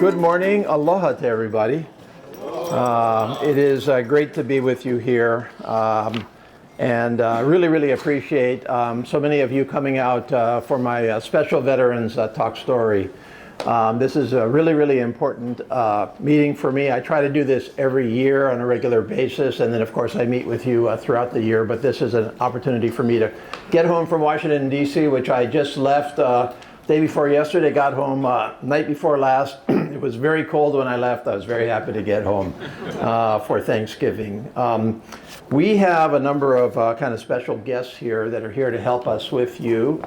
Good morning. Aloha to everybody. It is great to be with you here. And really appreciate so many of you coming out for my special Veterans Talk Story. This is a really important meeting for me. I try to do this every year on a regular basis, and then of course I meet with you throughout the year, but this is an opportunity for me to get home from Washington, D.C., which I just left day before yesterday, got home night before last. It was very cold when I left. I was very happy to get home for Thanksgiving. We have a number of kind of special guests here that are here to help us with you.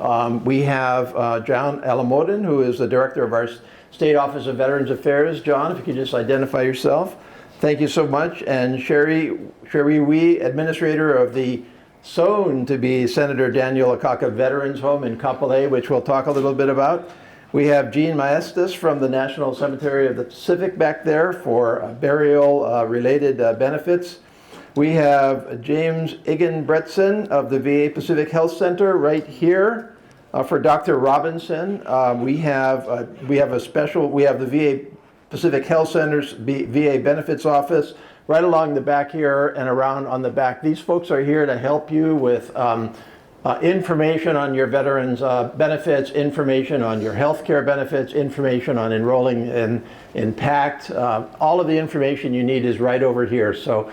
We have John Alamoden, who is the director of our State Office of Veterans Affairs. John, if you could just identify yourself. Thank you so much. And Sherry Wee, administrator of the soon-to-be Senator Daniel Akaka Veterans Home in Kapolei, which we'll talk a little bit about. We have Jean Maestas from the National Cemetery of the Pacific back there for burial-related benefits. We have James Igenbretson of the VA Pacific Health Center right here for Dr. Robinson. We have the VA Pacific Health Center's VA Benefits Office right along the back here and around on the back. These folks are here to help you with information on your veterans benefits, information on your health care benefits, information on enrolling in PACT. All of the information you need is right over here. So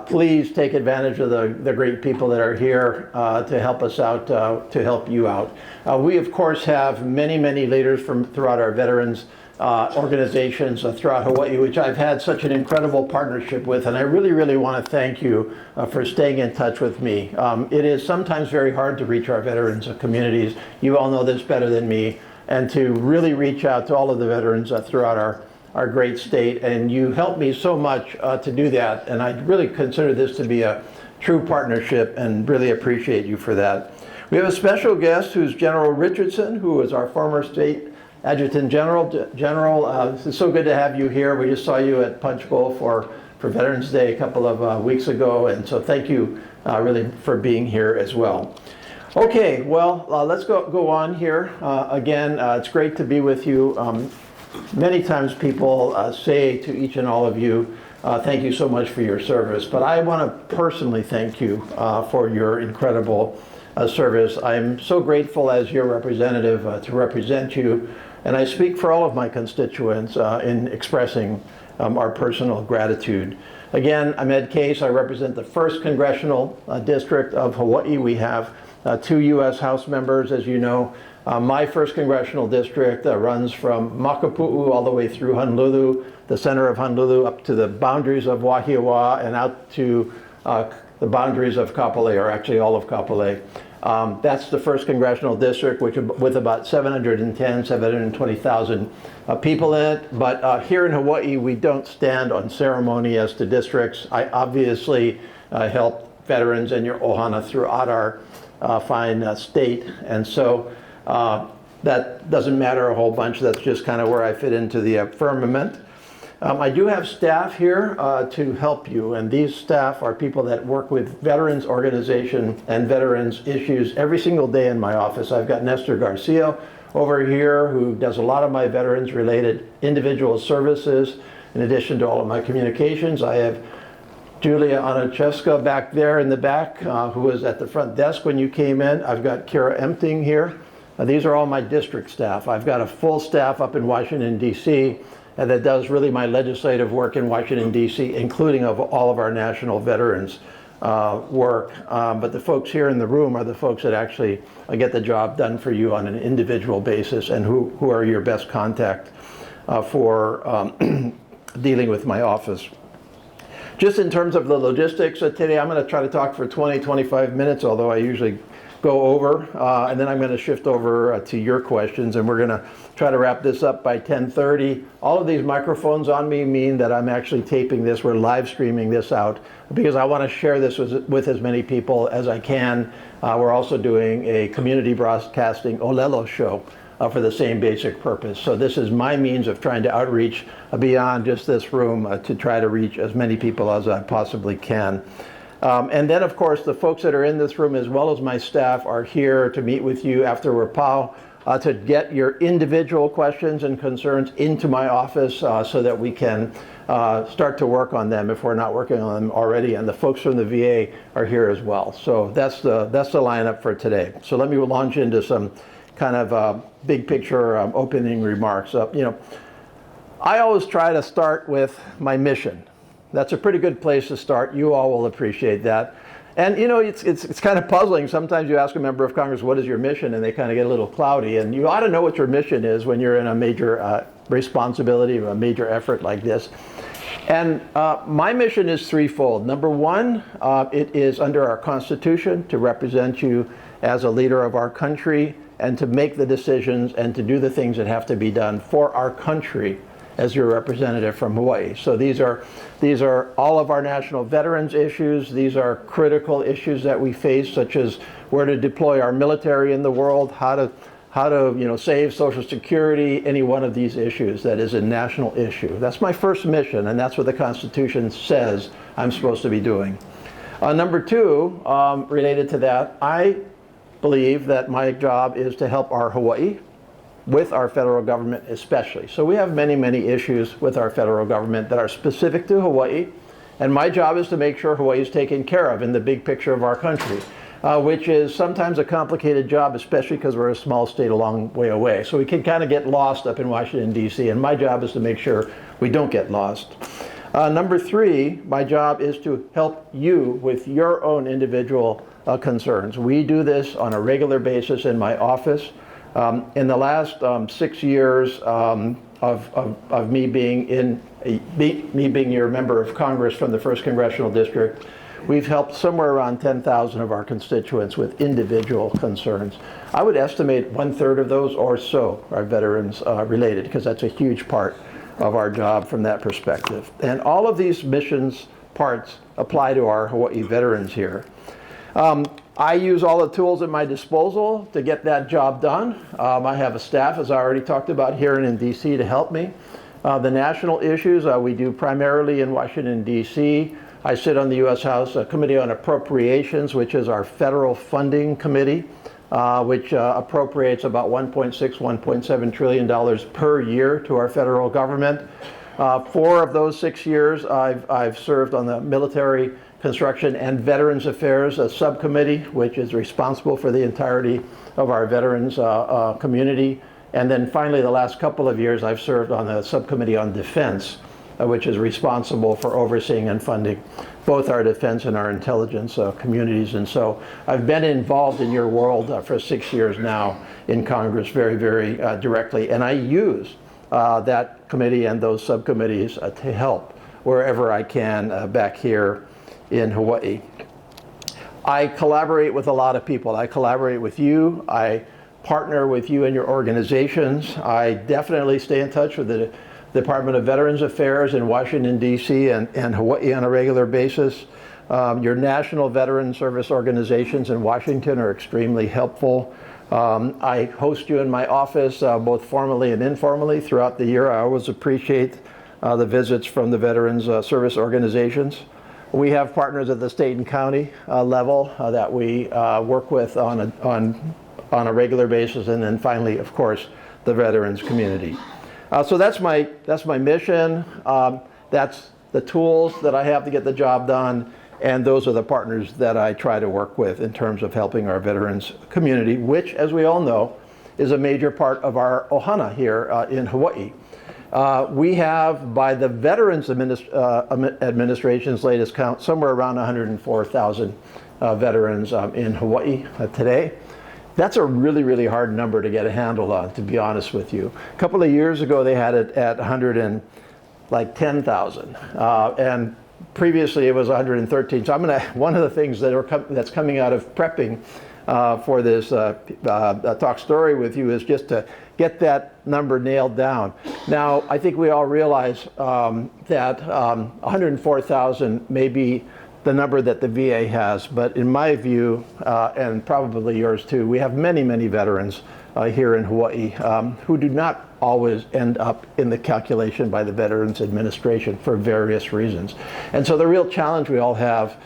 please take advantage of the great people that are here to help us out, to help you out. We of course have many leaders from throughout our veterans organizations throughout Hawaii, which I've had such an incredible partnership with, and I really want to thank you for staying in touch with me. It is sometimes very hard to reach our veterans communities. You all know this better than me, and to really reach out to all of the veterans throughout our great state, and you helped me so much to do that, and I really consider this to be a true partnership and really appreciate you for that. We have a special guest who's General Richardson, who is our former state Adjutant General. General, it's so good to have you here. We just saw you at Punch Bowl for Veterans Day a couple of weeks ago, and so thank you really for being here as well. Okay, well, let's go on here. Again, it's great to be with you. Many times people say to each and all of you, thank you so much for your service, but I want to personally thank you for your incredible service. I'm so grateful as your representative to represent you, and I speak for all of my constituents in expressing our personal gratitude. Again, I'm Ed Case. I represent the 1st Congressional District of Hawaii. We have 2 U.S. House members, as you know. My 1st Congressional District runs from Makapu'u all the way through Honolulu, the center of Honolulu, up to the boundaries of Wahiawa and out to the boundaries of Kapolei, or actually all of Kapolei. That's the 1st Congressional District, which with about 720,000 people in it. But here in Hawaii, we don't stand on ceremony as to districts. I obviously help veterans and your ohana throughout our fine state. And so that doesn't matter a whole bunch. That's just kind of where I fit into the firmament. I do have staff here to help you, and these staff are people that work with veterans organization and veterans issues every single day in my office. I've got Nestor Garcia over here, who does a lot of my veterans related individual services in addition to all of my communications. I have Julia Anacheska back there in the back, who was at the front desk when you came in. I've got Kara Empting here. These are all my district staff. I've got a full staff up in Washington, D.C., and that does really my legislative work in Washington, D.C., including of all of our national veterans work. But the folks here in the room are the folks that actually get the job done for you on an individual basis, and who are your best contact for dealing with my office. Just in terms of the logistics, today I'm going to try to talk for 20-25 minutes, although I usually go over, and then I'm going to shift over to your questions, and we're going to try to wrap this up by 10:30. All of these microphones on me mean that I'm actually taping this. We're live streaming this out because I want to share this with as many people as I can. We're also doing a community broadcasting Ōlelo show for the same basic purpose. So this is my means of trying to outreach beyond just this room to try to reach as many people as I possibly can. And then, of course, the folks that are in this room, as well as my staff, are here to meet with you after we're to get your individual questions and concerns into my office so that we can start to work on them if we're not working on them already. And the folks from the VA are here as well. So that's the lineup for today. So let me launch into some kind of big picture opening remarks. I always try to start with my mission. That's a pretty good place to start. You all will appreciate that. And it's kind of puzzling. Sometimes you ask a member of Congress, what is your mission? And they kind of get a little cloudy. And you ought to know what your mission is when you're in a major responsibility or a major effort like this. And my mission is threefold. Number one, it is under our Constitution to represent you as a leader of our country and to make the decisions and to do the things that have to be done for our country as your representative from Hawaii. So these are all of our national veterans issues. These are critical issues that we face, such as where to deploy our military in the world, how to save Social Security, any one of these issues that is a national issue. That's my first mission, and that's what the Constitution says I'm supposed to be doing. Number two, related to that, I believe that my job is to help our Hawaii with our federal government especially. So we have many, many issues with our federal government that are specific to Hawaii, and my job is to make sure Hawaii is taken care of in the big picture of our country, which is sometimes a complicated job, especially because we're a small state a long way away. So we can kind of get lost up in Washington, D.C., and my job is to make sure we don't get lost. Number three, my job is to help you with your own individual concerns. We do this on a regular basis in my office. In the last 6 years of me being your member of Congress from the 1st Congressional District, we've helped somewhere around 10,000 of our constituents with individual concerns. I would estimate 1/3 of those or so are veterans related, because that's a huge part of our job from that perspective. And all of these missions parts apply to our Hawaii veterans here. I use all the tools at my disposal to get that job done. I have a staff, as I already talked about, here in DC to help me. The national issues we do primarily in Washington, D.C. I sit on the U.S. House Committee on Appropriations, which is our federal funding committee, which appropriates about $1.6, $1.7 trillion per year to our federal government. 4 of those 6 years, I've served on the Military Construction and Veterans Affairs subcommittee, which is responsible for the entirety of our veterans community. And then finally, the last couple of years, I've served on the subcommittee on defense, which is responsible for overseeing and funding both our defense and our intelligence communities. And so I've been involved in your world for 6 years now in Congress very, very directly. And I use that committee and those subcommittees to help wherever I can back here in Hawaii. I collaborate with a lot of people. I collaborate with you. I partner with you and your organizations. I definitely stay in touch with the Department of Veterans Affairs in Washington, D.C. and Hawaii on a regular basis. Your national veteran service organizations in Washington are extremely helpful. I host you in my office, both formally and informally, throughout the year. I always appreciate the visits from the veterans service organizations. We have partners at the state and county level that we work with on a regular basis, and then finally, of course, the veterans community. So that's my mission. That's the tools that I have to get the job done, and those are the partners that I try to work with in terms of helping our veterans community, which, as we all know, is a major part of our ohana here in Hawaii. We have, by the Veterans Administration's latest count, somewhere around 104,000 veterans in Hawaii today. That's a really, really hard number to get a handle on, to be honest with you. A couple of years ago, they had it at 110,000, and previously it was 113. So one of the things that's coming out of prepping for this talk story with you is just to get that number nailed down. Now, I think we all realize that 104,000 may be the number that the VA has, but in my view, and probably yours too, we have many, many veterans here in Hawaii who do not always end up in the calculation by the Veterans Administration for various reasons. And so the real challenge we all have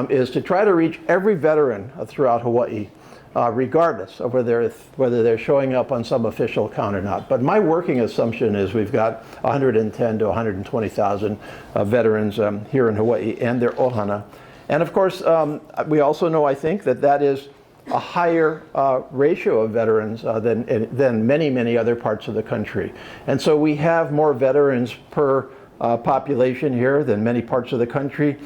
is to try to reach every veteran throughout Hawaii regardless of whether they're showing up on some official account or not. But my working assumption is we've got 110 to 120,000 veterans here in Hawaii and their ohana. And of course, we also know, I think, that is a higher ratio of veterans than many, many other parts of the country. And so we have more veterans per population here than many parts of the country.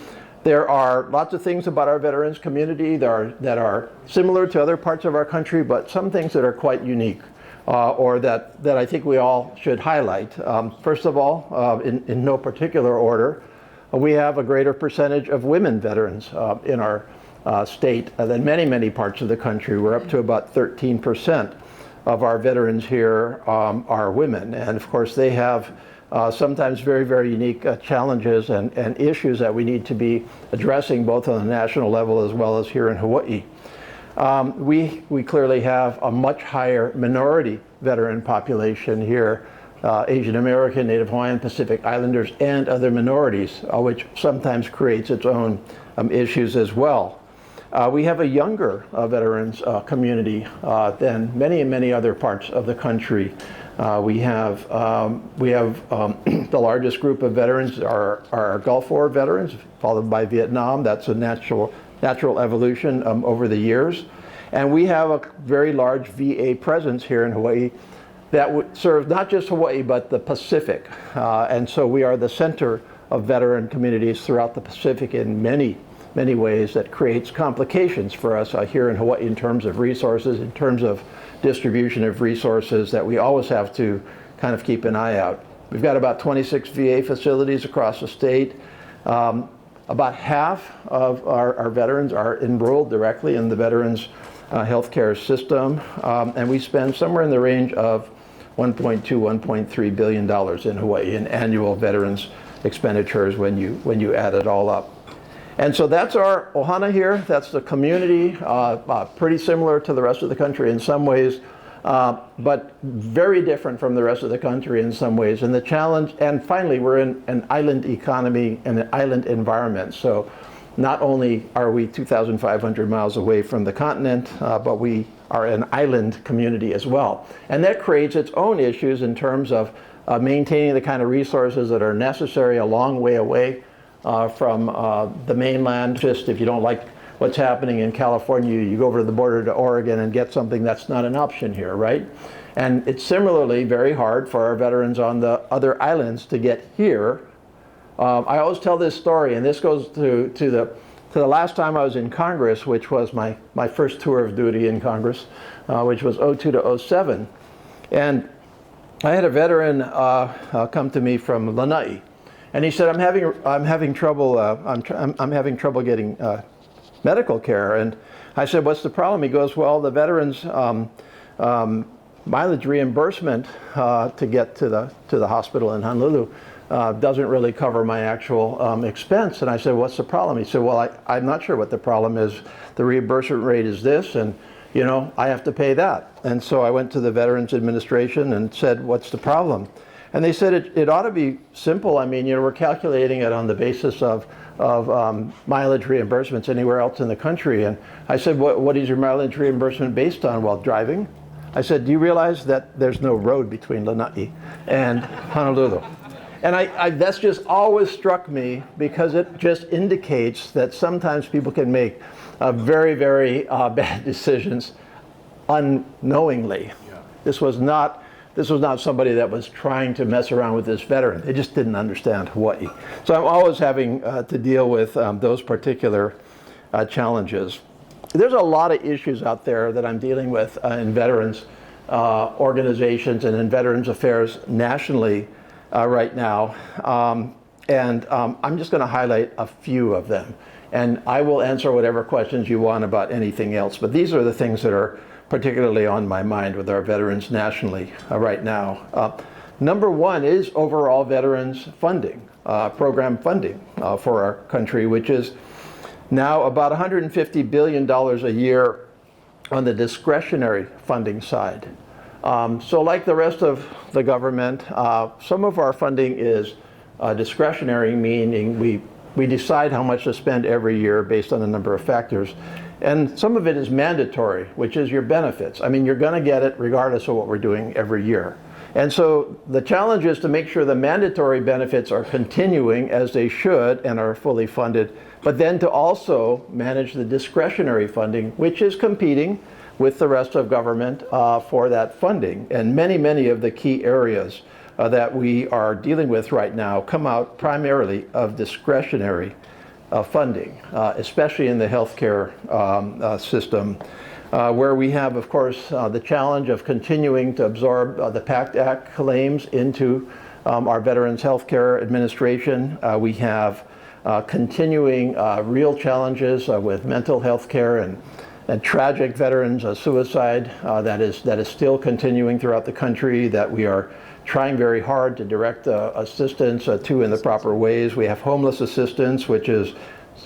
There are lots of things about our veterans community that are similar to other parts of our country, but some things that are quite unique, or that I think we all should highlight. First of all, in no particular order, we have a greater percentage of women veterans in our state than many, many parts of the country. We're up to about 13% of our veterans here are women. And of course, they have sometimes very, very unique challenges and issues that we need to be addressing both on the national level as well as here in Hawaii. We clearly have a much higher minority veteran population here, Asian American, Native Hawaiian, Pacific Islanders, and other minorities, which sometimes creates its own issues as well. We have a younger veterans community than many, many other parts of the country. We have the largest group of veterans are Gulf War veterans, followed by Vietnam. That's a natural evolution over the years. And we have a very large VA presence here in Hawaii that would serve not just Hawaii, but the Pacific. And so we are the center of veteran communities throughout the Pacific in many, many ways that creates complications for us here in Hawaii in terms of resources, in terms of distribution of resources that we always have to kind of keep an eye out. We've got about 26 VA facilities across the state. About half of our veterans are enrolled directly in the veterans healthcare system, and we spend somewhere in the range of $1.2, $1.3 billion in Hawaii in annual veterans expenditures when you add it all up. And so that's our ohana here. That's the community, pretty similar to the rest of the country in some ways, but very different from the rest of the country in some ways. And the challenge, and finally, we're in an island economy and an island environment. So not only are we 2,500 miles away from the continent, but we are an island community as well. And that creates its own issues in terms of maintaining the kind of resources that are necessary a long way away from the mainland. Just if you don't like what's happening in California, you go over to the border to Oregon and get something that's not an option here, right? And it's similarly very hard for our veterans on the other islands to get here. I always tell this story, and this goes to the last time I was in Congress, which was my first tour of duty in Congress, which was 02 to 07. And I had a veteran come to me from Lanai. And he said, I'm having trouble getting medical care. And I said, what's the problem? He goes, well, the veterans mileage reimbursement to get to the hospital in Honolulu doesn't really cover my actual expense. And I said, what's the problem? He said, well, I'm not sure what the problem is. The reimbursement rate is this, and you know, I have to pay that. And so I went to the Veterans Administration and said, what's the problem? And they said it ought to be simple. I mean, you know, we're calculating it on the basis of mileage reimbursements anywhere else in the country. And I said, what is your mileage reimbursement based on while driving? I said, do you realize that there's no road between Lanai and Honolulu? And that's just always struck me because it just indicates that sometimes people can make very, very bad decisions unknowingly. Yeah. This was not somebody that was trying to mess around with this veteran. They just didn't understand Hawaii. So I'm always having to deal with those particular challenges. There's a lot of issues out there that I'm dealing with in veterans organizations and in veterans affairs nationally right now. I'm just going to highlight a few of them. And I will answer whatever questions you want about anything else. But these are the things that are particularly on my mind with our veterans nationally right now. Number one is overall veterans funding, program funding for our country, which is now about $150 billion a year on the discretionary funding side. So like the rest of the government, some of our funding is discretionary, meaning we We decide how much to spend every year based on a number of factors. And some of it is mandatory, which is your benefits. I mean, you're going to get it regardless of what we're doing every year. And so the challenge is to make sure the mandatory benefits are continuing as they should and are fully funded, but then to also manage the discretionary funding, which is competing with the rest of government for that funding. And many of the key areas that we are dealing with right now come out primarily of discretionary funding, especially in the healthcare system, where we have, of course, the challenge of continuing to absorb the PACT Act claims into our Veterans Healthcare Administration. We have continuing real challenges with mental health care and tragic veterans suicide that is still continuing throughout the country, that we are trying very hard to direct assistance to in the proper ways. We have homeless assistance, which is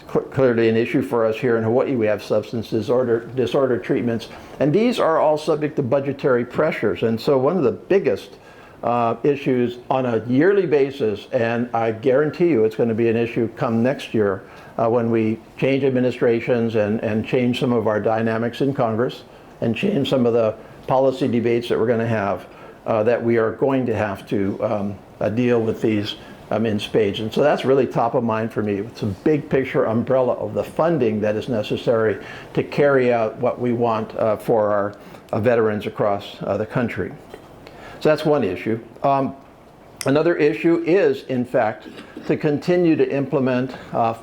clearly an issue for us here in Hawaii. We have substance disorder treatments, and these are all subject to budgetary pressures. And so one of the biggest issues on a yearly basis, and I guarantee you it's going to be an issue come next year when we change administrations and change some of our dynamics in Congress and change some of the policy debates that we're going to have, that we are going to have to deal with these in spades. And so that's really top of mind for me. It's a big picture umbrella of the funding that is necessary to carry out what we want for our veterans across the country. So that's one issue. Another issue is, in fact, to continue to implement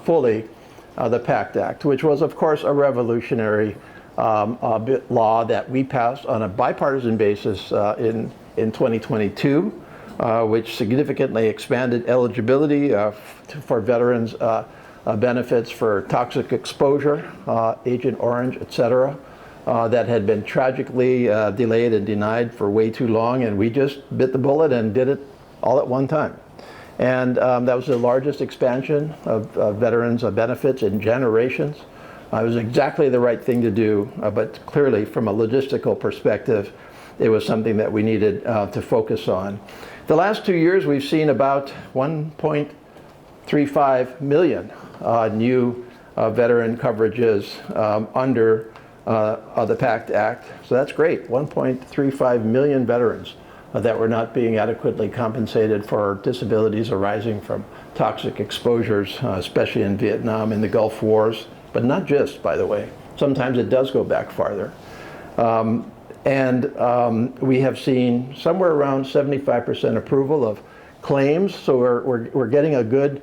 fully the PACT Act, which was, of course, a revolutionary law that we passed on a bipartisan basis in 2022, which significantly expanded eligibility for veterans benefits for toxic exposure, Agent Orange, et cetera, that had been tragically delayed and denied for way too long, and we just bit the bullet and did it all at one time. And that was the largest expansion of veterans benefits in generations. It was exactly the right thing to do, but clearly from a logistical perspective, it was something that we needed to focus on. The last 2 years, we've seen about 1.35 million new veteran coverages under the PACT Act. So that's great, 1.35 million veterans that were not being adequately compensated for disabilities arising from toxic exposures, especially in Vietnam and the Gulf Wars, but not just, by the way. Sometimes it does go back farther. We have seen somewhere around 75% approval of claims, so we're getting a good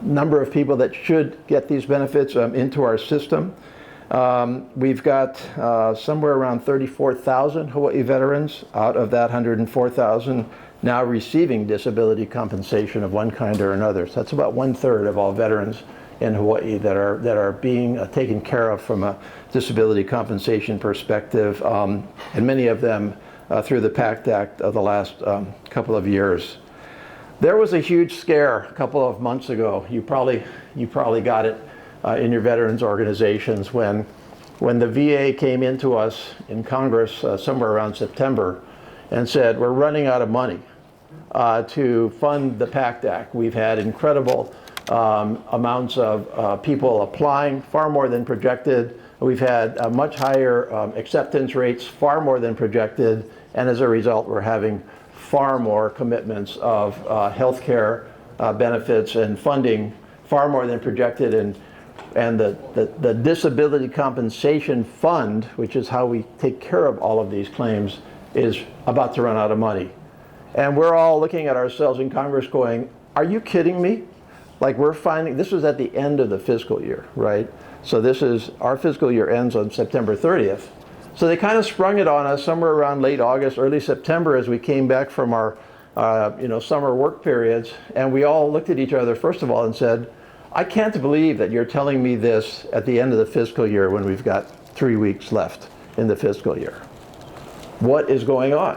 number of people that should get these benefits into our system. We've got somewhere around 34,000 Hawaii veterans out of that 104,000 now receiving disability compensation of one kind or another. So that's about 1/3 of all veterans in Hawaii that are being taken care of from a disability compensation perspective, and many of them through the PACT Act of the last couple of years. There was a huge scare a couple of months ago. You probably got it in your veterans organizations when the VA came into us in Congress somewhere around September and said, we're running out of money to fund the PACT Act. We've had incredible amounts of people applying, far more than projected. We've had much higher acceptance rates, far more than projected, and as a result, we're having far more commitments of health care benefits and funding, far more than projected, and the disability compensation fund, which is how we take care of all of these claims, is about to run out of money. And we're all looking at ourselves in Congress going, are you kidding me? Like, we're finding, this was at the end of the fiscal year, right? So this is, our fiscal year ends on September 30th. So they kind of sprung it on us somewhere around late August, early September as we came back from our summer work periods. And we all looked at each other, first of all, and said, I can't believe that you're telling me this at the end of the fiscal year when we've got 3 weeks left in the fiscal year. What is going on?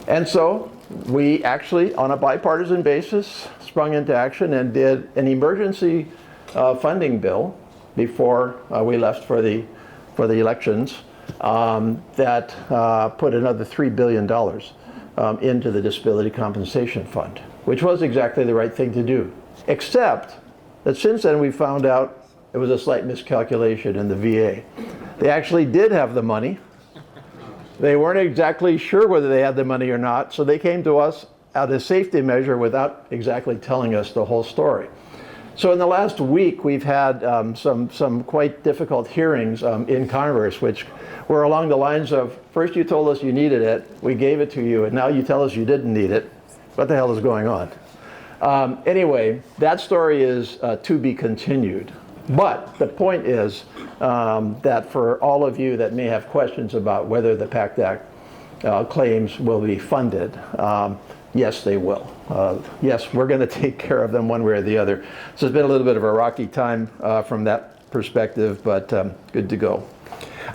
And so we actually, on a bipartisan basis, sprung into action and did an emergency funding bill before we left for the elections that put another $3 billion into the Disability Compensation Fund, which was exactly the right thing to do. Except that since then we found out it was a slight miscalculation in the VA. They actually did have the money. They weren't exactly sure whether they had the money or not, so they came to us as a safety measure without exactly telling us the whole story. So in the last week, we've had some quite difficult hearings in Congress, which were along the lines of, first you told us you needed it, we gave it to you, and now you tell us you didn't need it. What the hell is going on? Anyway, that story is to be continued. But the point is that for all of you that may have questions about whether the PACT Act claims will be funded, yes, they will. Yes, we're going to take care of them one way or the other. So it's been a little bit of a rocky time from that perspective, but good to go.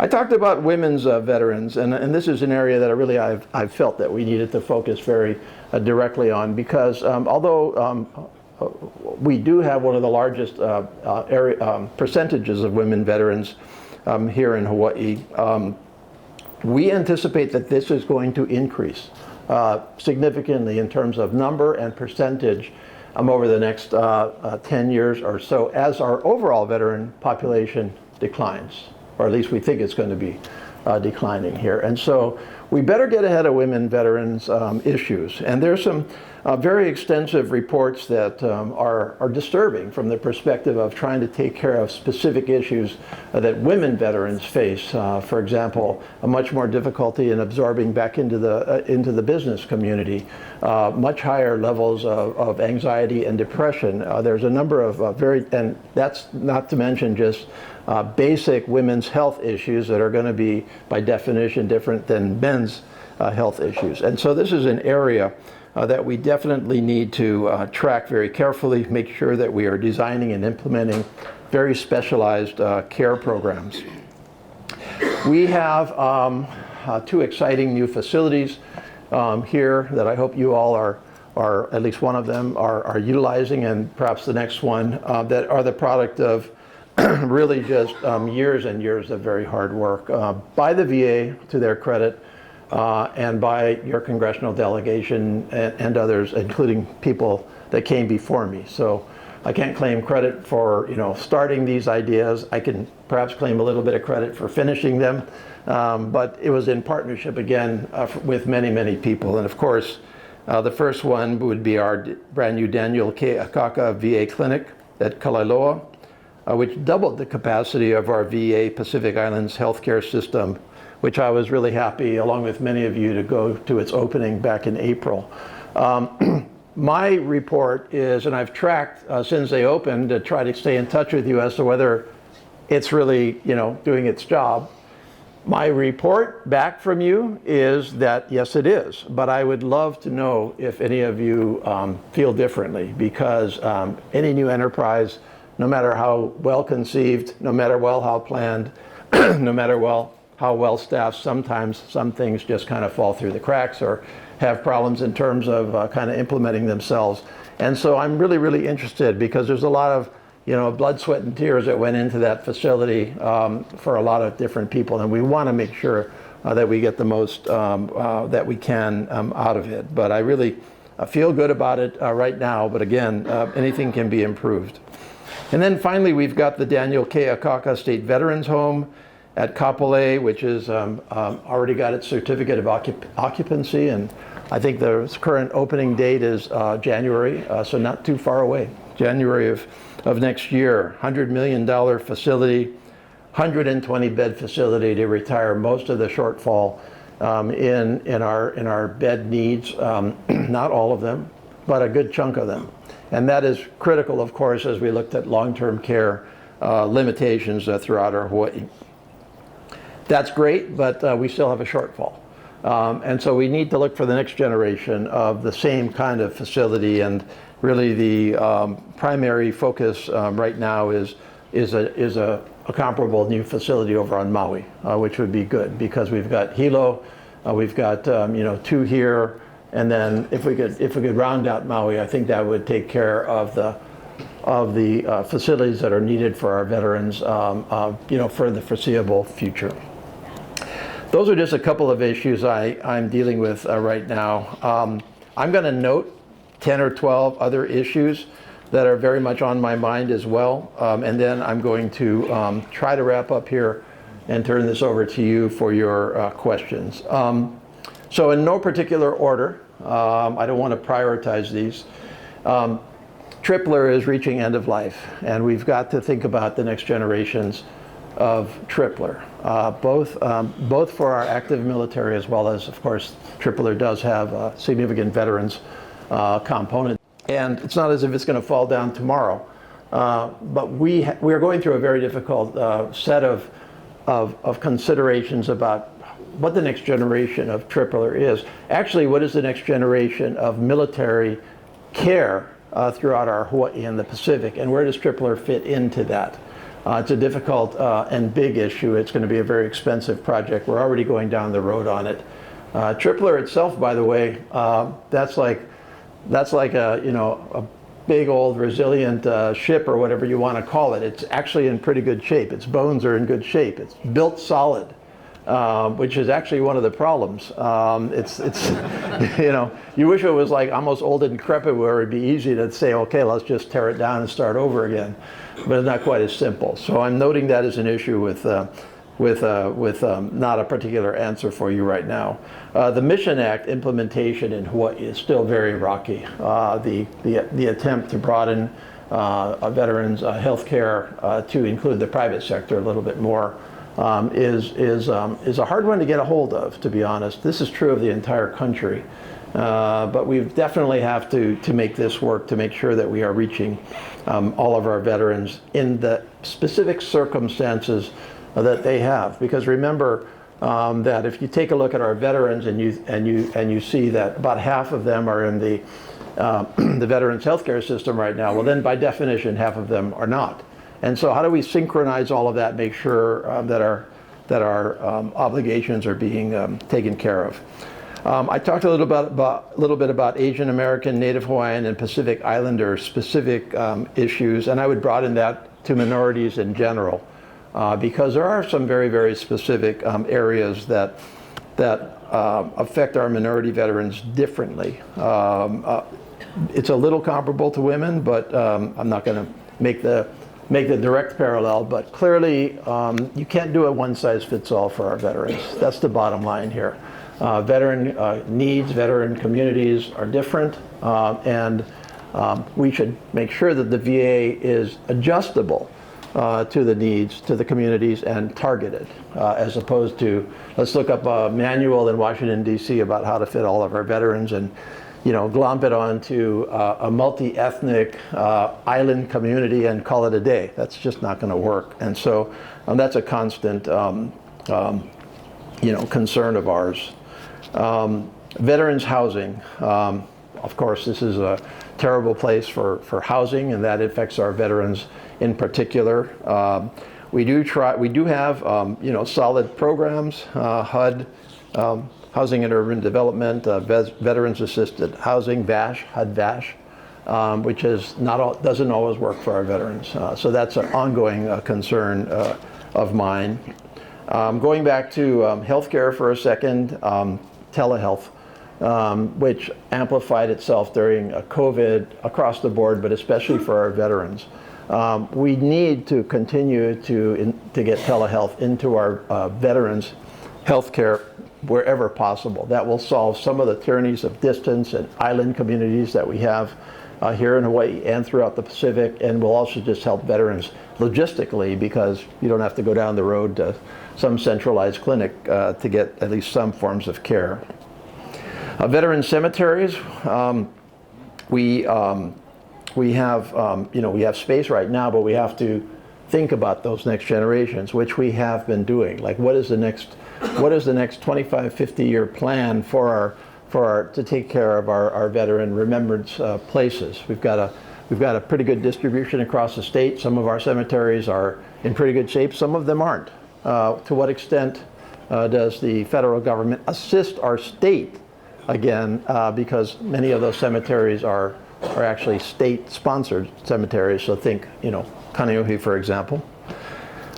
I talked about women's veterans, and this is an area that I've felt that we needed to focus very directly on, because although we do have one of the largest percentages of women veterans here in Hawaii, we anticipate that this is going to increase significantly in terms of number and percentage over the next 10 years or so, as our overall veteran population declines, or at least we think it's going to be declining here. And so we better get ahead of women veterans issues. And there's some very extensive reports that are disturbing from the perspective of trying to take care of specific issues that women veterans face. For example, a much more difficulty in absorbing back into the business community, much higher levels of anxiety and depression. There's a number of and that's not to mention just basic women's health issues that are going to be, by definition, different than men's health issues. And so this is an area that we definitely need to track very carefully, make sure that we are designing and implementing very specialized care programs. We have two exciting new facilities here that I hope you all are at least one of them are utilizing, and perhaps the next one, that are the product of really just years and years of very hard work by the VA, to their credit, and by your congressional delegation and others, including people that came before me. So I can't claim credit for starting these ideas. I can perhaps claim a little bit of credit for finishing them, but it was in partnership again with many, many people. And of course, the first one would be our brand new Daniel K. Akaka VA clinic at Kalailoa, which doubled the capacity of our VA Pacific Islands healthcare system, which I was really happy, along with many of you, to go to its opening back in April. My report is, and I've tracked since they opened to try to stay in touch with you as to whether it's really doing its job. My report back from you is that yes, it is, but I would love to know if any of you feel differently, because any new enterprise, no matter how well conceived, no matter how planned, no matter how well staffed, sometimes some things just kind of fall through the cracks or have problems in terms of kind of implementing themselves. And so I'm really, really interested, because there's a lot of blood, sweat, and tears that went into that facility for a lot of different people, and we want to make sure that we get the most that we can out of it. But I really feel good about it right now, but again, anything can be improved. And then finally, we've got the Daniel K. Akaka State Veterans Home at Kapolei, which is already got its certificate of occupancy, and I think the current opening date is January, so not too far away, January of next year. $100 million facility, 120 bed facility to retire most of the shortfall in our bed needs, not all of them, but a good chunk of them. And that is critical, of course, as we looked at long-term care limitations throughout our Hawaii. That's great, but we still have a shortfall. And so we need to look for the next generation of the same kind of facility, and really the primary focus right now is a comparable new facility over on Maui, which would be good, because we've got Hilo, we've got two here, and then if we could round out Maui, I think that would take care of the facilities that are needed for our veterans, for the foreseeable future. Those are just a couple of issues I'm dealing with right now. I'm going to note 10 or 12 other issues that are very much on my mind as well. And then I'm going to try to wrap up here and turn this over to you for your questions. So in no particular order, I don't want to prioritize these. Tripler is reaching end of life, and we've got to think about the next generations of Tripler, both for our active military as well as, of course, Tripler does have a significant veterans component. And it's not as if it's going to fall down tomorrow, but we are going through a very difficult set of considerations about what the next generation of Tripler is. Actually, what is the next generation of military care throughout our Hawaii and the Pacific, and where does Tripler fit into that? It's a difficult and big issue. It's going to be a very expensive project. We're already going down the road on it. Tripler itself, by the way, that's like a a big old resilient ship or whatever you want to call it. It's actually in pretty good shape. Its bones are in good shape. It's built solid, which is actually one of the problems. It's you wish it was like almost old and decrepit where it'd be easy to say, okay, let's just tear it down and start over again. But it's not quite as simple. So I'm noting that as an issue with not a particular answer for you right now. The Mission Act implementation in Hawaii is still very rocky. The attempt to broaden veterans' health care to include the private sector a little bit more is a hard one to get a hold of, to be honest. This is true of the entire country. But we definitely have to make this work to make sure that we are reaching all of our veterans in the specific circumstances that they have. Because remember that if you take a look at our veterans and you see that about half of them are in the veterans healthcare system right now, well then by definition half of them are not. And so how do we synchronize all of that, make sure that our obligations are being taken care of? I talked a little bit about Asian American, Native Hawaiian, and Pacific Islander specific issues, and I would broaden that to minorities in general, because there are some very, very specific areas that affect our minority veterans differently. It's a little comparable to women, but I'm not going to make the direct parallel, but clearly you can't do a one-size-fits-all for our veterans. That's the bottom line here. Veteran needs, veteran communities are different, and we should make sure that the VA is adjustable to the needs, to the communities, and targeted, as opposed to, let's look up a manual in Washington, D.C. about how to fit all of our veterans and glomp it onto a multi-ethnic island community and call it a day. That's just not going to work. And so that's a constant concern of ours. Veterans housing. Of course, this is a terrible place for housing, and that affects our veterans in particular. We do have solid programs, HUD, Housing and Urban Development, Veterans Assisted Housing, VASH, HUD-VASH, which doesn't always work for our veterans. So that's an ongoing concern of mine. Going back to healthcare for a second, telehealth, which amplified itself during COVID across the board, but especially for our veterans. We need to continue to get telehealth into our veterans' healthcare wherever possible. That will solve some of the tyrannies of distance and island communities that we have here in Hawaii and throughout the Pacific, and will also just help veterans logistically, because you don't have to go down the road to some centralized clinic to get at least some forms of care. Veteran cemeteries, we have space right now, but we have to think about those next generations, which we have been doing. Like, what is the next 25, 50-year plan to take care of our veteran remembrance places? We've got a pretty good distribution across the state. Some of our cemeteries are in pretty good shape. Some of them aren't. To what extent does the federal government assist our state again? Because many of those cemeteries are actually state-sponsored cemeteries. So think, Kaneohe, for example.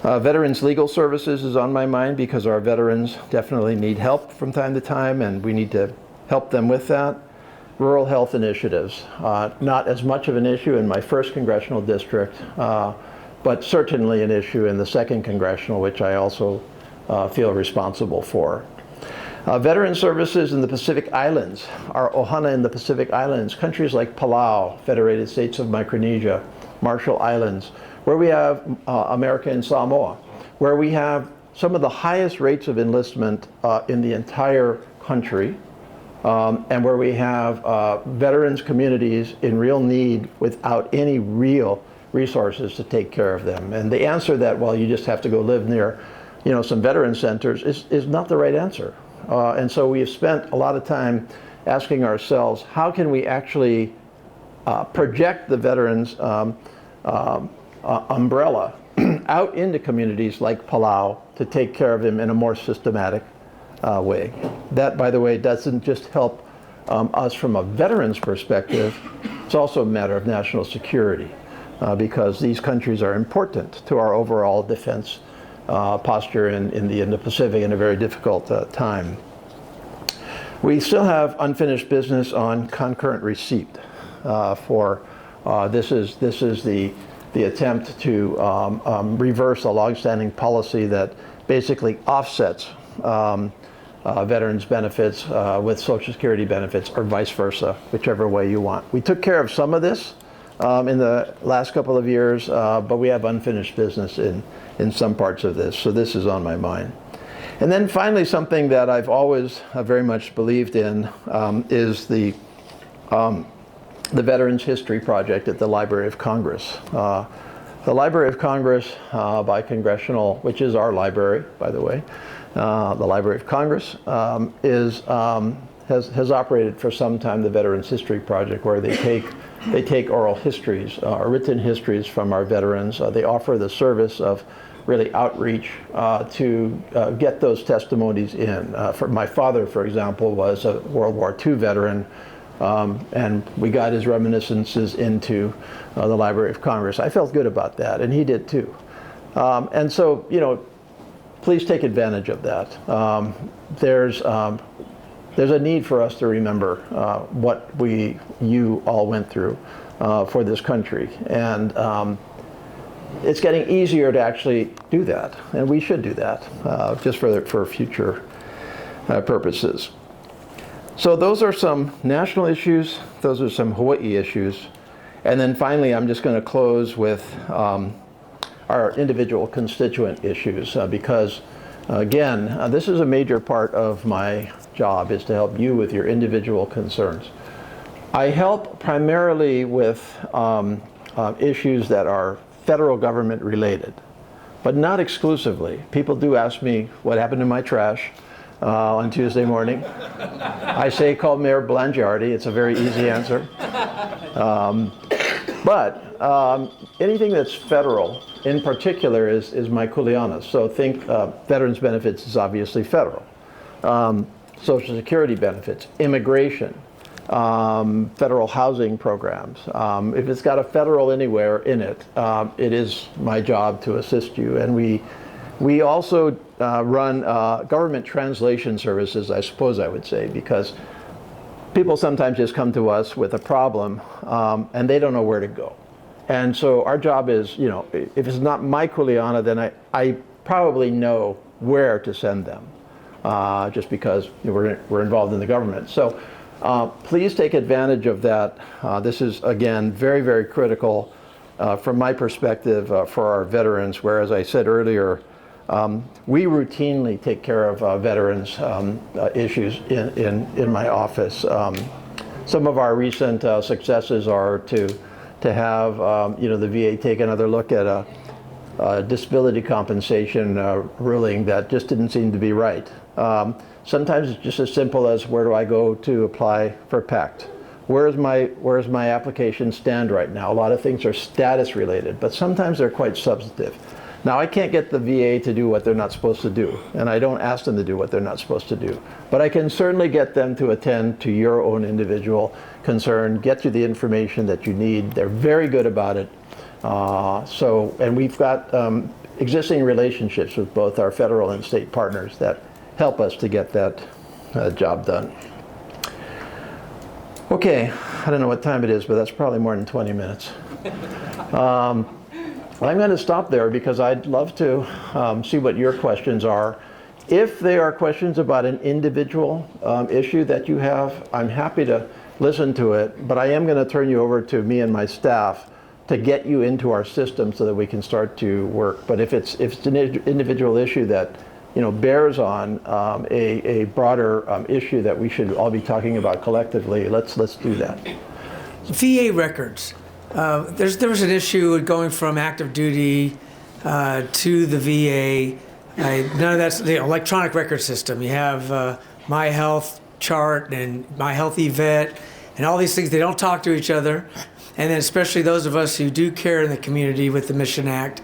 Veterans Legal Services is on my mind, because our veterans definitely need help from time to time, and we need to help them with that. rural health initiatives. Not as much of an issue in my first congressional district, but certainly an issue in the second congressional, which I also feel responsible for. Veteran services in the Pacific Islands, our ohana in the Pacific Islands, countries like Palau, Federated States of Micronesia, Marshall Islands, where we have America and Samoa, where we have some of the highest rates of enlistment in the entire country, and where we have veterans communities in real need without any real resources to take care of them. And the answer that, well, you just have to go live near, some veteran centers is not the right answer. And so we have spent a lot of time asking ourselves, how can we actually project the veterans umbrella out into communities like Palau to take care of them in a more systematic way. That, by the way, doesn't just help us from a veteran's perspective, it's also a matter of national security because these countries are important to our overall defense posture in the Indo-Pacific in a very difficult time. We still have unfinished business on concurrent receipt this is the attempt to reverse a longstanding policy that basically offsets veterans benefits with Social Security benefits or vice versa, whichever way you want. We took care of some of this in the last couple of years, but we have unfinished business in some parts of this, so this is on my mind. And then finally, something that I've always very much believed in is the Veterans History Project at the Library of Congress. The Library of Congress by Congressional, which is our library, by the way, the Library of Congress has operated for some time the Veterans History Project, where they take oral histories, written histories from our veterans. They offer the service of really outreach to get those testimonies in. For my father, for example, was a World War II veteran, and we got his reminiscences into the Library of Congress. I felt good about that, and he did too. And so, please take advantage of that. There's a need for us to remember what you all went through for this country, and it's getting easier to actually do that, and we should do that just for future purposes. So those are some national issues, those are some Hawaii issues, and then finally I'm just going to close with our individual constituent issues because again, this is a major part of my job, is to help you with your individual concerns. I help primarily with issues that are federal government related, but not exclusively. People do ask me what happened to my trash on Tuesday morning. I say call Mayor Blangiardi, it's a very easy answer. But anything that's federal in particular is my kuleana. So think veterans benefits is obviously federal. Social Security benefits, immigration, federal housing programs. If it's got a federal anywhere in it, it is my job to assist you. And we also run government translation services, I suppose I would say, because people sometimes just come to us with a problem and they don't know where to go. And so our job is, if it's not my kuleana, then I probably know where to send them, just because we're involved in the government. So please take advantage of that. This is, again, very, very critical from my perspective for our veterans, where, as I said earlier, we routinely take care of veterans issues in my office. Some of our recent successes are to have the VA take another look at a disability compensation ruling that just didn't seem to be right. Sometimes it's just as simple as, where do I go to apply for PACT? Where's my application stand right now? A lot of things are status related, but sometimes they're quite substantive. Now, I can't get the VA to do what they're not supposed to do, and I don't ask them to do what they're not supposed to do. But I can certainly get them to attend to your own individual concern, get you the information that you need. They're very good about it. And we've got existing relationships with both our federal and state partners that help us to get that job done. Okay, I don't know what time it is, but that's probably more than 20 minutes. I'm going to stop there because I'd love to see what your questions are. If there are questions about an individual issue that you have, I'm happy to listen to it, but I am going to turn you over to me and my staff to get you into our system so that we can start to work. But if it's an individual issue that bears on a broader issue that we should all be talking about collectively, let's do that. VA records. There was an issue going from active duty to the VA. None of that's the electronic record system. You have My Health Chart and My Health eVet and all these things. They don't talk to each other. And then especially those of us who do care in the community with the Mission Act,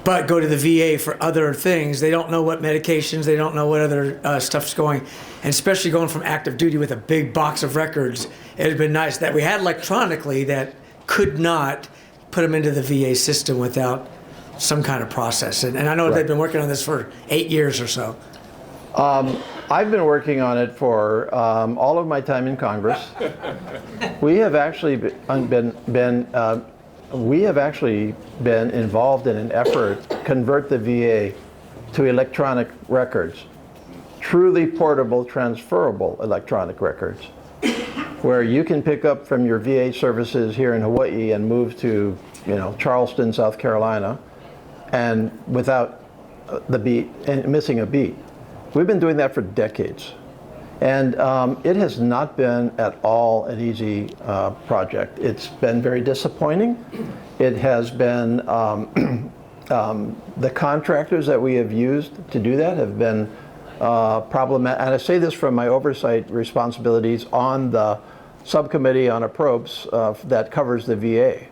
but go to the VA for other things. They don't know what medications, they don't know what other stuff's going. And especially going from active duty with a big box of records, it would have been nice that we had electronically that could not put them into the VA system without some kind of process. And I know they've been working on this for 8 years or so. I've been working on it for all of my time in Congress. We have actually been involved in an effort to convert the VA to electronic records, truly portable, transferable electronic records, where you can pick up from your VA services here in Hawaii and move to, Charleston, South Carolina, and without the beat and missing a beat. We've been doing that for decades, and it has not been at all an easy project. It's been very disappointing. It has been the contractors that we have used to do that have been problematic. And I say this from my oversight responsibilities on the subcommittee on appropriations that covers the VA,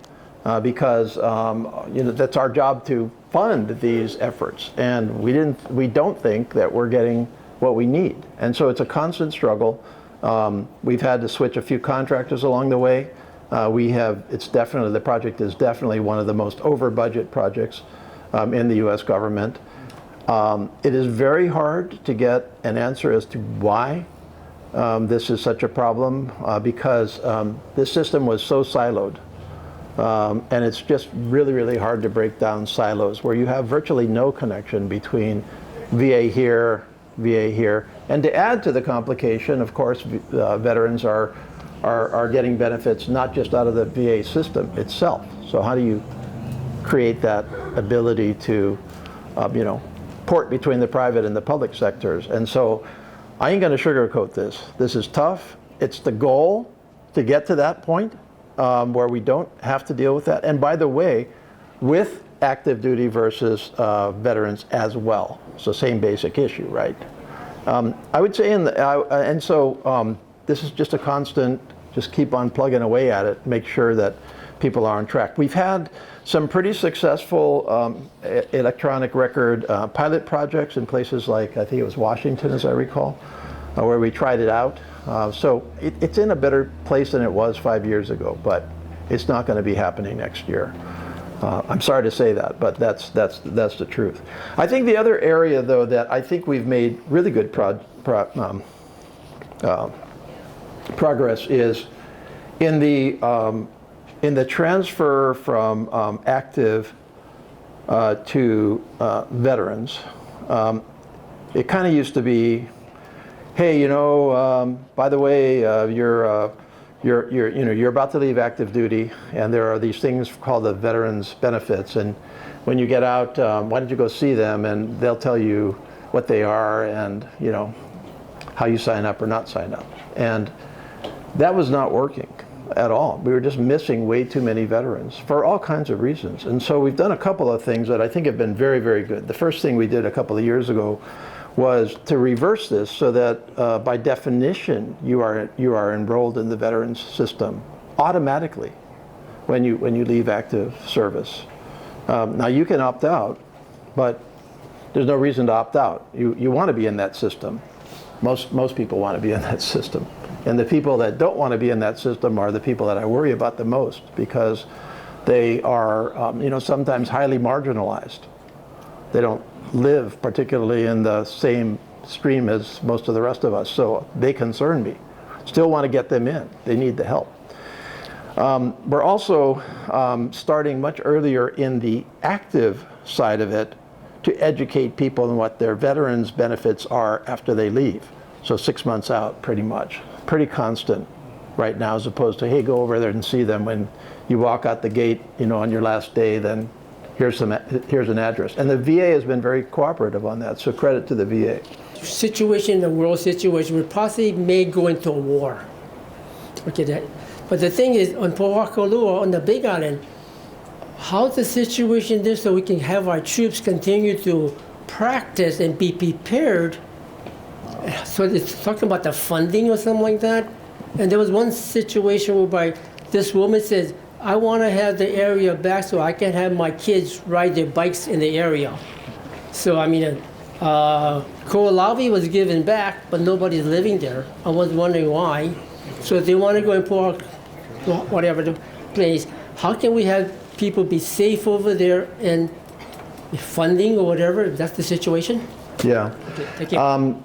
because that's our job to fund these efforts, and we don't think that we're getting what we need, and so it's a constant struggle. We've had to switch a few contractors along the way. The project is definitely one of the most over budget projects in the U.S. government. It is very hard to get an answer as to why this is such a problem, because this system was so siloed. And it's just really, really hard to break down silos where you have virtually no connection between VA here, VA here. And to add to the complication, of course, veterans are getting benefits not just out of the VA system itself. So how do you create that ability to, port between the private and the public sectors? And so I ain't going to sugarcoat this. This is tough. It's the goal to get to that point. Where we don't have to deal with that. And by the way, with active duty versus veterans as well. So same basic issue, right? I would say, this is just a constant, just keep on plugging away at it, make sure that people are on track. We've had some pretty successful electronic record pilot projects in places like, I think it was Washington, as I recall, where we tried it out. So it's in a better place than it was 5 years ago, but it's not going to be happening next year. I'm sorry to say that, but that's the truth. I think the other area, though, that I think we've made really good progress is in the transfer from active to veterans. It kind of used to be, hey, by the way, you're about to leave active duty, and there are these things called the veterans benefits, and when you get out, why don't you go see them, and they'll tell you what they are and how you sign up or not sign up. And that was not working at all. We were just missing way too many veterans for all kinds of reasons. And so we've done a couple of things that I think have been very, very good. The first thing we did a couple of years ago was to reverse this so that by definition you are enrolled in the veterans system automatically when you leave active service. Now you can opt out, but there's no reason to opt out. You want to be in that system. Most people want to be in that system, and the people that don't want to be in that system are the people that I worry about the most, because they are sometimes highly marginalized. They don't live particularly in the same stream as most of the rest of us, so they concern me. still want to get them in. They need the help. We're also starting much earlier in the active side of it to educate people on what their veterans benefits are after they leave. So 6 months out, pretty much. Pretty constant right now, as opposed to, hey, go over there and see them when you walk out the gate, you know, on your last day, then here's an address. And the VA has been very cooperative on that, so credit to the VA. Situation, the world situation, we possibly may go into a war. Okay, but the thing is, on Ōlelo, on the Big Island, how's the situation there so we can have our troops continue to practice and be prepared? So it's talking about the funding or something like that. And there was one situation whereby this woman says, I want to have the area back so I can have my kids ride their bikes in the area. So, I mean, Koalawi was given back, but nobody's living there. I was wondering why. So if they want to go and park, whatever the place, how can we have people be safe over there and funding or whatever, if that's the situation? Yeah. Okay, thank you.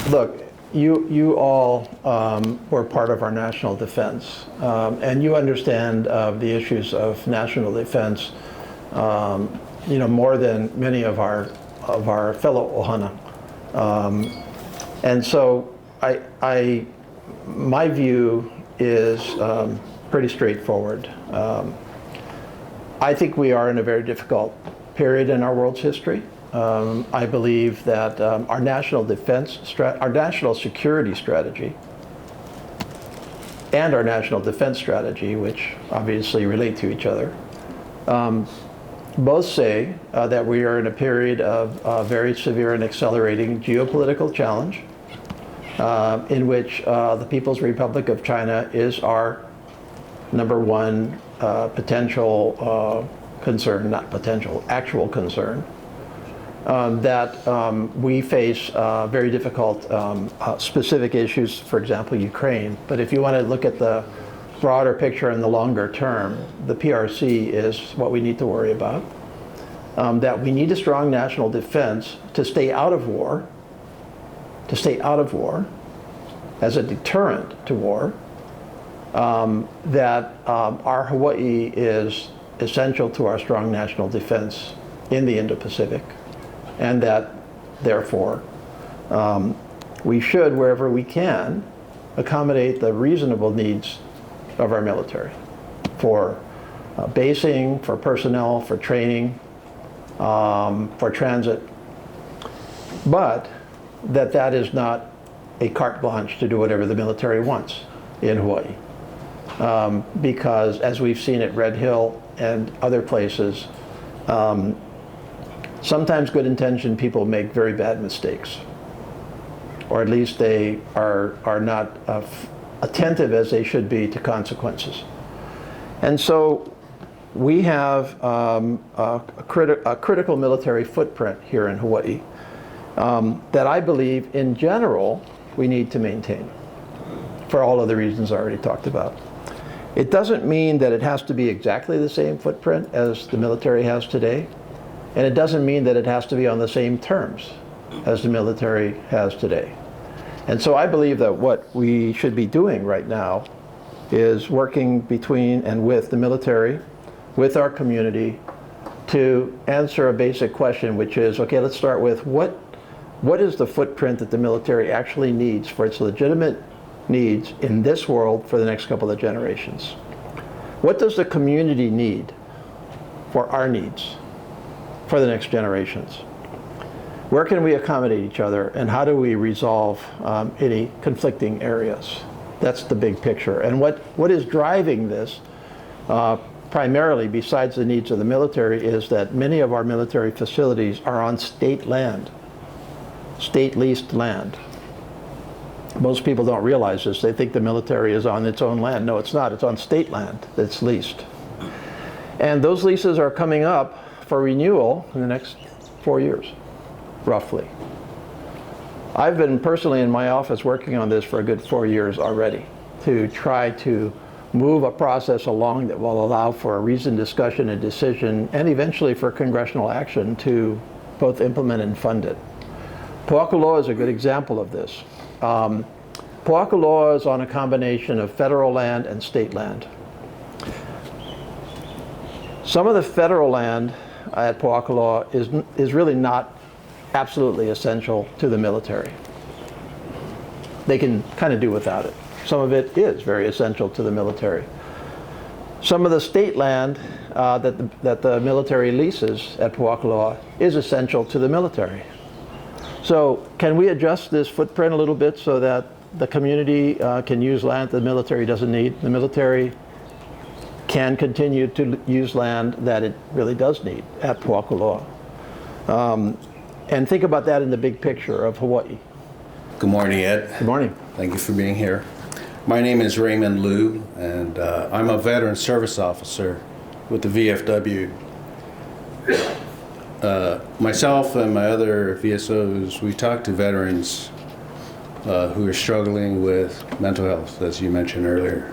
Look, you all were part of our national defense, and you understand the issues of national defense, you know, more than many of our fellow Ohana. And so my view is pretty straightforward. I think we are in a very difficult period in our world's history. I believe that our national security strategy and our national defense strategy, which obviously relate to each other, both say that we are in a period of very severe and accelerating geopolitical challenge, in which the People's Republic of China is our number one potential concern, not potential, actual concern. That we face very difficult specific issues, for example, Ukraine. But if you want to look at the broader picture in the longer term, the PRC is what we need to worry about. That we need a strong national defense to stay out of war, as a deterrent to war. That our Hawaii is essential to our strong national defense in the Indo-Pacific. And that, therefore, we should, wherever we can, accommodate the reasonable needs of our military for basing, for personnel, for training, for transit. But that is not a carte blanche to do whatever the military wants in Hawaii. Because, as we've seen at Red Hill and other places, sometimes good-intentioned people make very bad mistakes, or at least they are not attentive as they should be to consequences. And so we have a critical military footprint here in Hawaii that I believe, in general, we need to maintain for all of the reasons I already talked about. It doesn't mean that it has to be exactly the same footprint as the military has today. And it doesn't mean that it has to be on the same terms as the military has today. And so I believe that what we should be doing right now is working between and with the military, with our community, to answer a basic question, which is, okay, let's start with what is the footprint that the military actually needs for its legitimate needs in this world for the next couple of generations? What does the community need for our needs for the next generations? Where can we accommodate each other, and how do we resolve any conflicting areas? That's the big picture. And what is driving this primarily, besides the needs of the military, is that many of our military facilities are on state land, state leased land. Most people don't realize this. They think the military is on its own land. No, it's not. It's on state land that's leased. And those leases are coming up for renewal in the next 4 years, roughly. I've been personally in my office working on this for a good 4 years already to try to move a process along that will allow for a reasoned discussion and decision, and eventually for congressional action to both implement and fund it. Ōlelo is a good example of this. Poaka law is on a combination of federal land and state land. Some of the federal land at Poaka law is really not absolutely essential to the military. They can kind of do without it. Some of it is very essential to the military. Some of the state land that the military leases at Poaka law is essential to the military. So can we adjust this footprint a little bit so that the community can use land the military doesn't need? The military can continue to use land that it really does need at Poaka law. And think about that in the big picture of Hawaii. Good morning, Ed. Good morning. Thank you for being here. My name is Raymond Liu, and I'm a veteran service officer with the VFW. Myself and my other VSOs, we talk to veterans who are struggling with mental health, as you mentioned earlier.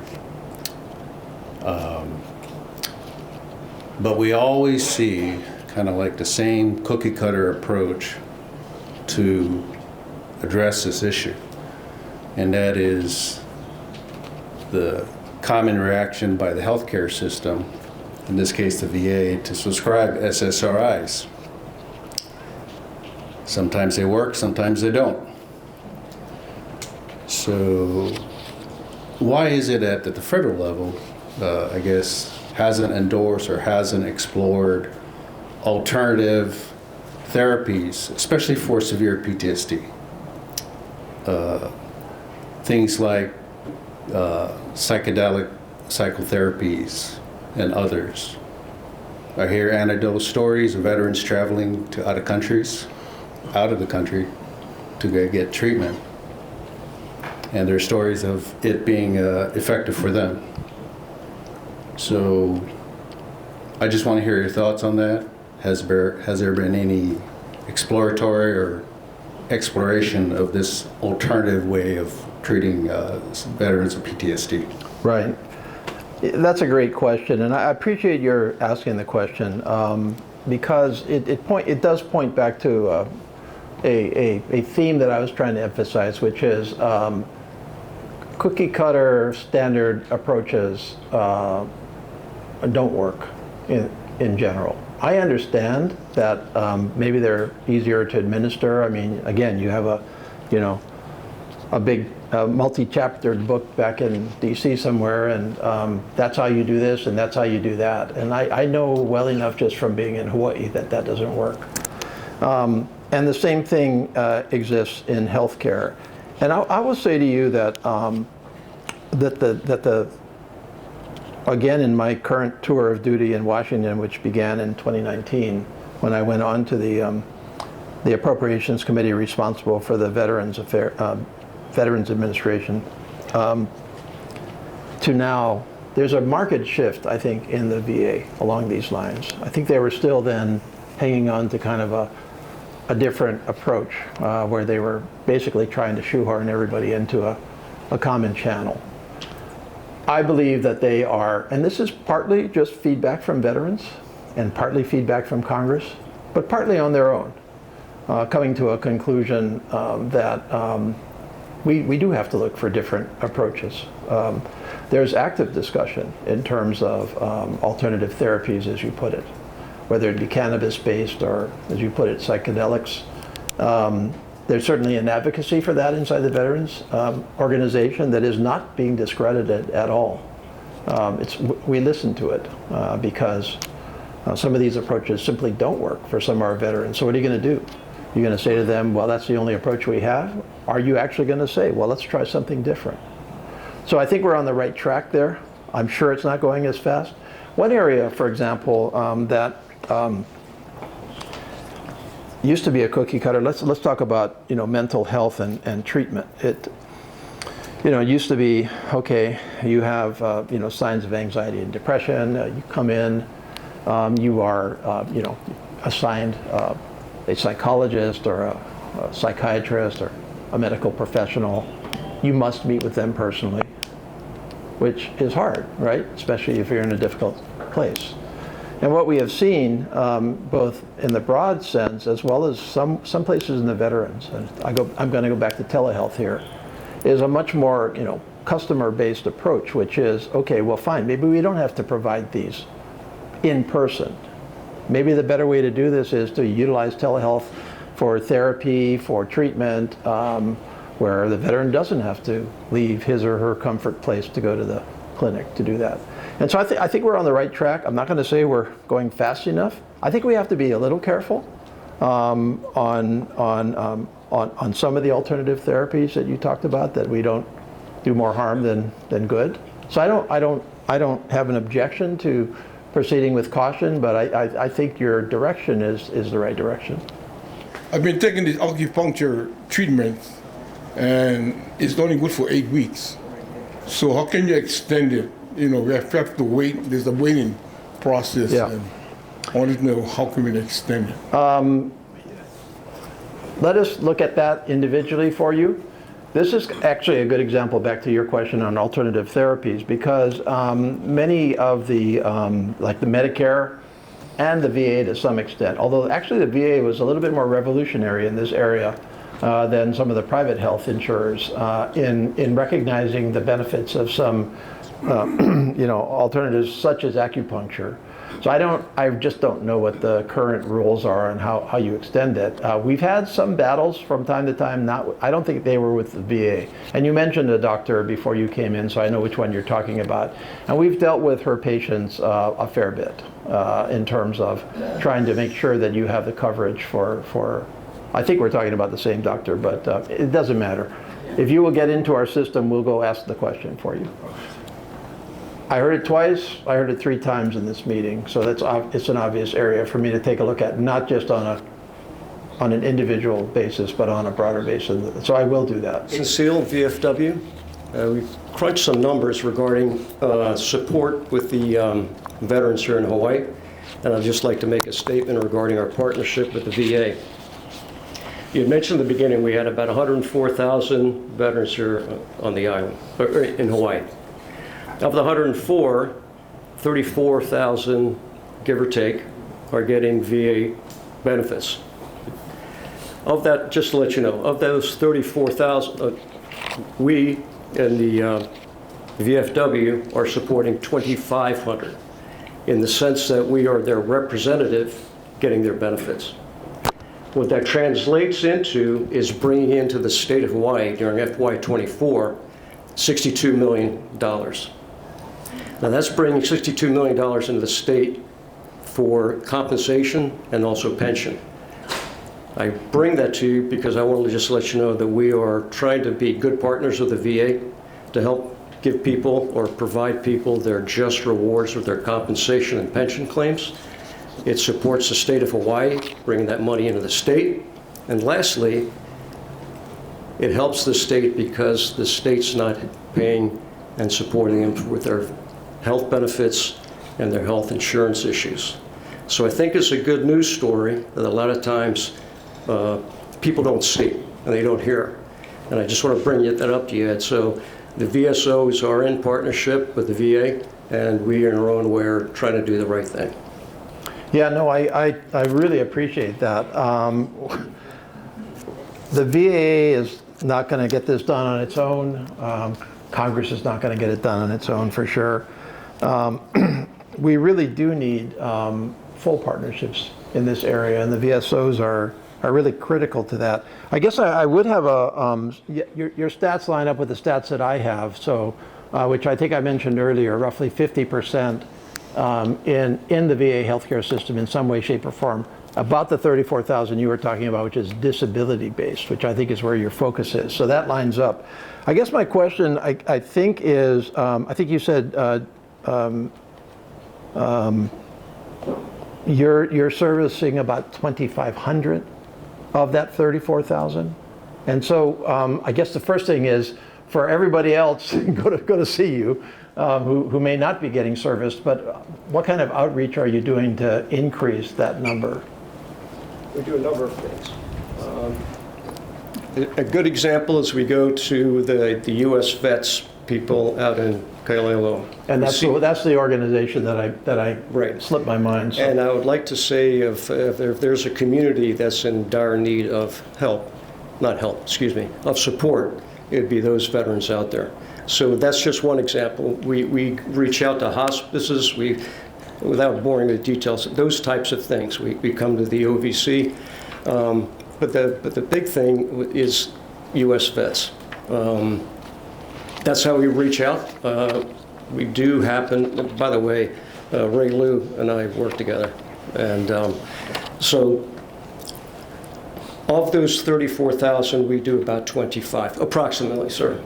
But we always see kind of like the same cookie cutter approach to address this issue, and that is the common reaction by the healthcare system, in this case the VA, to prescribe SSRIs. Sometimes they work, sometimes they don't. So why is it that at the federal level, I guess, hasn't endorsed or hasn't explored alternative therapies, especially for severe PTSD? Things like psychedelic psychotherapies and others. I hear anecdotal stories of veterans traveling to out of the country to get treatment, and there are stories of it being effective for them. So I just want to hear your thoughts on that. Has there been any exploratory or exploration of this alternative way of treating veterans of PTSD? Right. That's a great question, and I appreciate your asking the question because it does point back to a theme that I was trying to emphasize, which is cookie cutter standard approaches don't work in general. I understand that maybe they're easier to administer. I mean, again, you have a big multi-chaptered book back in DC somewhere, and that's how you do this and that's how you do that. And I know well enough just from being in Hawaii that doesn't work. And the same thing exists in healthcare. And I will say to you that again, in my current tour of duty in Washington, which began in 2019, when I went on to the Appropriations Committee responsible for the Veterans Administration, to now, there's a marked shift, I think, in the VA along these lines. I think they were still then hanging on to kind of a different approach where they were basically trying to shoehorn everybody into a common channel. I believe that they are, and this is partly just feedback from veterans and partly feedback from Congress, but partly on their own, coming to a conclusion that we do have to look for different approaches. There's active discussion in terms of alternative therapies, as you put it, whether it be cannabis-based or, as you put it, psychedelics. There's certainly an advocacy for that inside the Veterans organization that is not being discredited at all. We listen to it because some of these approaches simply don't work for some of our veterans. So what are you going to do? You're going to say to them, well, that's the only approach we have? Are you actually going to say, well, let's try something different? So I think we're on the right track there. I'm sure it's not going as fast. One area, for example, that used to be a cookie cutter. Let's talk about mental health and treatment. It used to be, okay, you have signs of anxiety and depression. You come in, you are assigned a psychologist or a psychiatrist or a medical professional. You must meet with them personally, which is hard, right? Especially if you're in a difficult place. And what we have seen, both in the broad sense as well as some places in the veterans, and I'm going to go back to telehealth here, is a much more, customer-based approach, which is, okay, well, fine, maybe we don't have to provide these in person. Maybe the better way to do this is to utilize telehealth for therapy, for treatment, where the veteran doesn't have to leave his or her comfort place to go to the clinic to do that. And so I think we're on the right track. I'm not going to say we're going fast enough. I think we have to be a little careful on some of the alternative therapies that you talked about, that we don't do more harm than good. So I don't have an objection to proceeding with caution, but I think your direction is the right direction. I've been taking this acupuncture treatment, and it's only good for 8 weeks. So how can you extend it? We have to wait. There's a waiting process. Yeah. And I want to know, how can we extend it? Let us look at that individually for you. This is actually a good example, back to your question on alternative therapies, because many of the, like the Medicare and the VA to some extent, although actually the VA was a little bit more revolutionary in this area than some of the private health insurers in recognizing the benefits of some alternatives such as acupuncture. So I just don't know what the current rules are and how you extend it. We've had some battles from time to time. I don't think they were with the VA. And you mentioned a doctor before you came in, so I know which one you're talking about. And we've dealt with her patients a fair bit in terms of trying to make sure that you have the coverage for. I think we're talking about the same doctor, but it doesn't matter. If you will get into our system, we'll go ask the question for you. I heard it twice. I heard it 3 times in this meeting, so it's an obvious area for me to take a look at, not just on an individual basis, but on a broader basis. So I will do that. In SEAL, VFW, we've crunched some numbers regarding support with the veterans here in Hawaii, and I'd just like to make a statement regarding our partnership with the VA. You had mentioned in the beginning we had about 104,000 veterans here on the island, or in Hawaii. Of the 104, 34,000, give or take, are getting VA benefits. Of that, just to let you know, of those 34,000, we in the VFW are supporting 2,500 in the sense that we are their representative getting their benefits. What that translates into is bringing into the state of Hawaii during FY24 $62 million. Now that's bringing $62 million into the state for compensation and also pension. I bring that to you because I want to just let you know that we are trying to be good partners with the VA to help give people or provide people their just rewards with their compensation and pension claims. It supports the state of Hawaii, bringing that money into the state. And lastly, it helps the state because the state's not paying and supporting them with their health benefits and their health insurance issues. So I think it's a good news story that a lot of times people don't see and they don't hear. And I just want to bring that up to you, Ed. So the VSOs are in partnership with the VA, and we in our own way are trying to do the right thing. Yeah, no, I really appreciate that. The VA is not going to get this done on its own. Congress is not going to get it done on its own for sure. We really do need full partnerships in this area, and the VSOs are really critical to that. I guess I would have your stats line up with the stats that I have, so which I think I mentioned earlier, roughly 50% in the VA healthcare system in some way, shape, or form. About the 34,000 you were talking about, which is disability-based, which I think is where your focus is. So that lines up. I guess my question, I think is, I think you said you're servicing about 2,500 of that 34,000. And so I guess the first thing is, for everybody else go to see you, who may not be getting serviced, but what kind of outreach are you doing to increase that number? We do a number of things. A good example is we go to the U.S. vets people out in Ōlelo. And that's the organization that I Right. slipped my mind. So. And I would like to say if there's a community that's in dire need of of support, it'd be those veterans out there. So that's just one example. We reach out to hospices, without boring the details, those types of things. We come to the OVC, but the big thing is U.S. vets. That's how we reach out. We do happen, by the way, Ray Lou and I work together. And so of those 34,000, we do about 25, approximately, sir.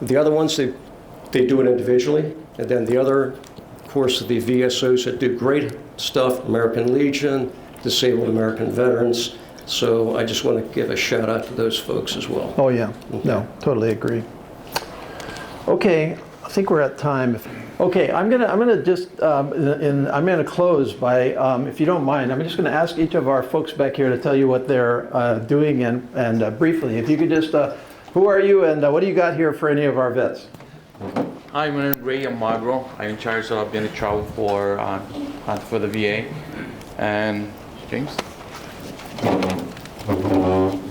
The other ones, they do it individually. And then the other, of course, the VSOs that do great stuff, American Legion, Disabled American Veterans. So I just want to give a shout out to those folks as well. Oh, yeah. No, totally agree. Okay, I think we're at time. Okay, I'm gonna just I'm gonna close by, if you don't mind, I'm just gonna ask each of our folks back here to tell you what they're doing and briefly, if you could just, who are you and what do you got here for any of our vets? Hi, my name is Ray Amagro. I'm in charge of being a travel for the VA. And James?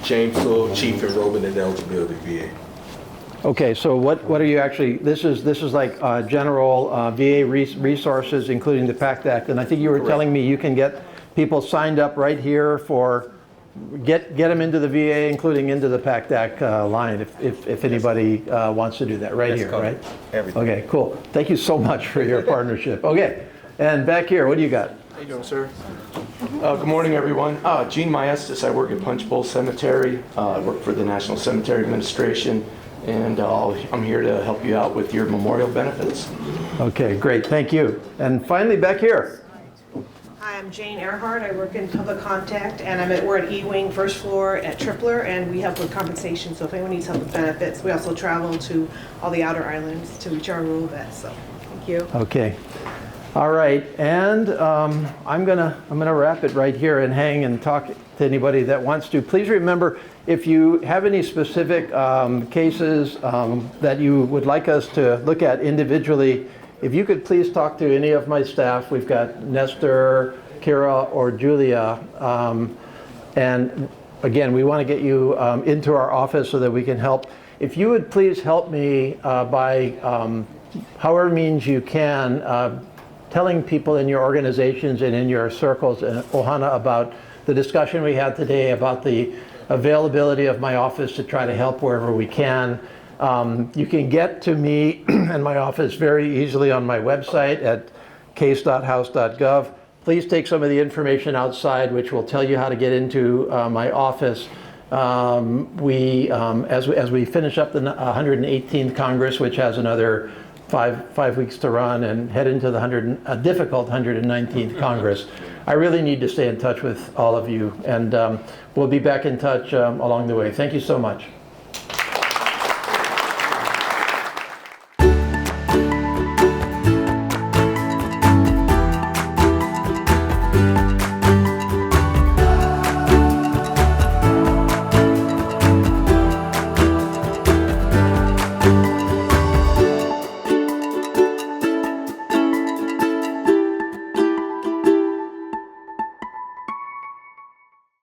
James Hill, Chief Enrollment and Eligibility, VA. Okay, so what are you actually, this is like general VA resources, including the PACT Act, and I think you were telling me you can get people signed up right here for, get them into the VA, including into the PACT Act line, if anybody wants to do that, right here, right? Everything. Okay, cool. Thank you so much for your partnership. Okay, and back here, what do you got? How you doing, sir? Good morning, everyone. Gene Maestas. I work at Punch Bowl Cemetery. I work for the National Cemetery Administration, and I'm here to help you out with your memorial benefits. Okay, great, thank you. And finally, back here. Hi, I'm Jane Earhart. I work in public contact, and we're at E-Wing, first floor at Tripler, and we help with compensation. So if anyone needs help with benefits, we also travel to all the outer islands to reach our rural vets. So thank you. Okay. All right, and I'm gonna wrap it right here and hang and talk to anybody that wants to. Please remember, if you have any specific cases that you would like us to look at individually, if you could please talk to any of my staff. We've got Nestor, Kira, or Julia. And again, we want to get you into our office so that we can help. If you would please help me by however means you can, telling people in your organizations and in your circles in Ohana about the discussion we had today about the availability of my office to try to help wherever we can. You can get to me and my office very easily on my website at case.house.gov. Please take some of the information outside, which will tell you how to get into my office. As we finish up the 118th Congress, which has another five weeks to run, and head into the difficult 119th Congress, I really need to stay in touch with all of you, and we'll be back in touch along the way. Thank you so much.